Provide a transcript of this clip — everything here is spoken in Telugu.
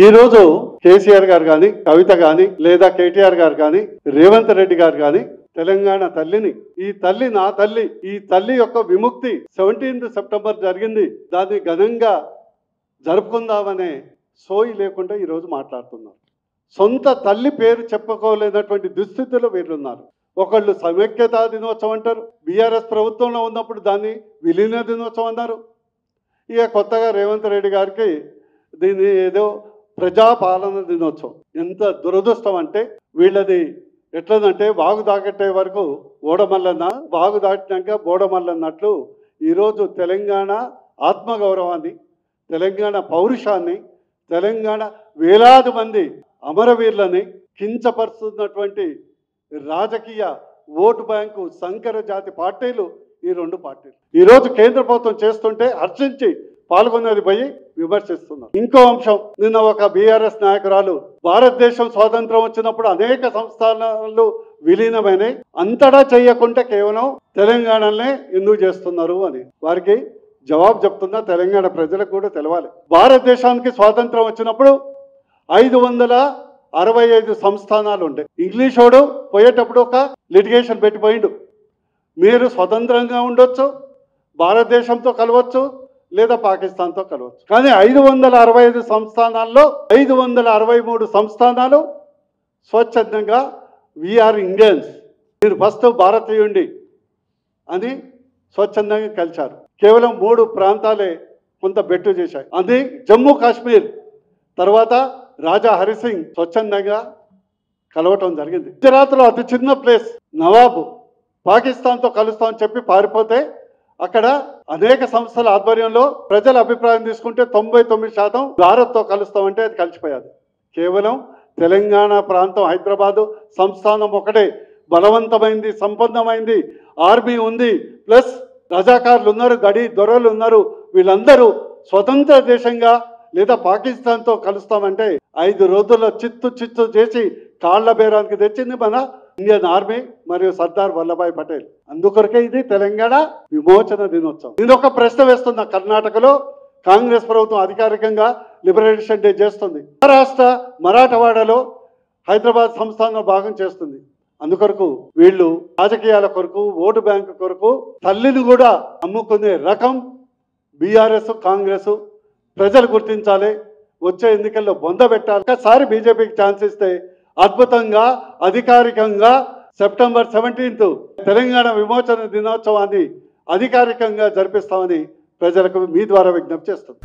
ఈ రోజు కేసీఆర్ గారు కానీ, కవిత కానీ, లేదా కేటీఆర్ గారు కానీ, రేవంత్ రెడ్డి గారు కానీ తెలంగాణ తల్లిని, ఈ తల్లి నా తల్లి, ఈ తల్లి యొక్క విముక్తి 17th సెప్టెంబర్ జరిగింది, దాన్ని ఘనంగా జరుపుకుందామనే సోయి లేకుండా ఈరోజు మాట్లాడుతున్నారు. సొంత తల్లి పేరు చెప్పుకోలేనటువంటి దుస్థితిలో వీళ్ళున్నారు. ఒకళ్ళు సమైక్యతా దినోత్సవం అంటారు, బీఆర్ఎస్ ప్రభుత్వంలో ఉన్నప్పుడు దాన్ని విలీన దినోత్సవం అన్నారు. ఇక కొత్తగా రేవంత్ రెడ్డి గారికి దీన్ని ఏదో ప్రజాపాలన దినోత్సవం. ఎంత దురదృష్టం అంటే వీళ్ళది ఎట్లదంటే వాగు దాకట్టే వరకు ఓడమల్లన్న, వాగు దాటినాక బోడమల్లన్నట్లు ఈరోజు తెలంగాణ ఆత్మగౌరవాన్ని, తెలంగాణ పౌరుషాన్ని, తెలంగాణ వేలాది మంది అమరవీరులని కించపరుస్తున్నటువంటి రాజకీయ ఓటు బ్యాంకు సంకర జాతి పార్టీలు ఈ రెండు పార్టీలు. ఈరోజు కేంద్ర ప్రభుత్వం చేస్తుంటే హర్షించి పాల్గొన్నది పోయి విమర్శిస్తున్నారు. ఇంకో అంశం, నిన్న ఒక బీఆర్ఎస్ నాయకురాలు భారతదేశం స్వాతంత్రం వచ్చినప్పుడు అనేక సంస్థానాలు విలీనమైనవి, అంతటా చేయకుంటే కేవలం తెలంగాణనే ఎందుకు చేస్తున్నారు అని వారికి జవాబు చెప్తున్నా. తెలంగాణ ప్రజలకు కూడా తెలవాలి. భారతదేశానికి స్వాతంత్రం వచ్చినప్పుడు 565 సంస్థానాలు ఉండే. ఇంగ్లీష్ వాడు పోయేటప్పుడు ఒక లిటిగేషన్ పెట్టిపోయిండు, మీరు స్వతంత్రంగా ఉండొచ్చు, భారతదేశంతో కలవచ్చు, లేదా పాకిస్తాన్తో కలవచ్చు. కానీ 565 సంస్థానాల్లో 563 సంస్థానాలు స్వచ్ఛందంగా వీఆర్ ఇండియన్స్, మీరు ఫస్ట్ భారతీయుండి అని స్వచ్ఛందంగా కలిశారు. కేవలం 3 ప్రాంతాలే కొంత బెట్టు చేశాయి. అది జమ్మూ కాశ్మీర్, తర్వాత రాజా హరిసింగ్ స్వచ్ఛందంగా కలవటం జరిగింది. గుజరాత్లో అతి చిన్న ప్లేస్ నవాబు పాకిస్తాన్తో కలుస్తామని చెప్పి పారిపోతే అక్కడ అనేక సంస్థల ఆధ్వర్యంలో ప్రజల అభిప్రాయం తీసుకుంటే 99% భారత్తో కలుస్తామంటే అది కలిసిపోయాది. కేవలం తెలంగాణ ప్రాంతం హైదరాబాదు సంస్థానం ఒకటే బలవంతమైంది, సంపన్నమైంది, ఆర్మీ ఉంది, ప్లస్ రజాకారులు ఉన్నారు, గడి దొరలు ఉన్నారు. వీళ్ళందరూ స్వతంత్ర దేశంగా లేదా పాకిస్తాన్తో కలుస్తామంటే 5 రోజుల్లో చిత్తు చేసి కాళ్ల బేరానికి తెచ్చింది మన ఇండియన్ ఆర్మీ మరియు సర్దార్ వల్లభాయ్ పటేల్. అందుకొరకే ఇది తెలంగాణ విమోచన దినోత్సవం. నేను ఒక ప్రశ్న వేస్తున్నా. కర్ణాటకలో కాంగ్రెస్ ప్రభుత్వం అధికారికంగా లిబరేషన్ డే చేస్తుంది. మహారాష్ట్ర మరాఠవాడలో హైదరాబాద్ సంస్థానం భాగం చేస్తుంది. అందుకొరకు వీళ్ళు రాజకీయాల కొరకు, ఓటు బ్యాంకు కొరకు తల్లిని కూడా అమ్ముకునే రకం బీఆర్ఎస్, కాంగ్రెస్. ప్రజలు గుర్తించాలి, వచ్చే ఎన్నికల్లో బొందబెట్టాలి. ఒకసారి బీజేపీకి ఛాన్స్ ఇస్తే అద్భుతంగా అధికారికంగా సెప్టెంబర్ 17th తెలంగాణ విమోచన దినోత్సవాన్ని అధికారికంగా జరిపిస్తామని ప్రజలకు మీ ద్వారా విజ్ఞప్తి చేస్తుంది.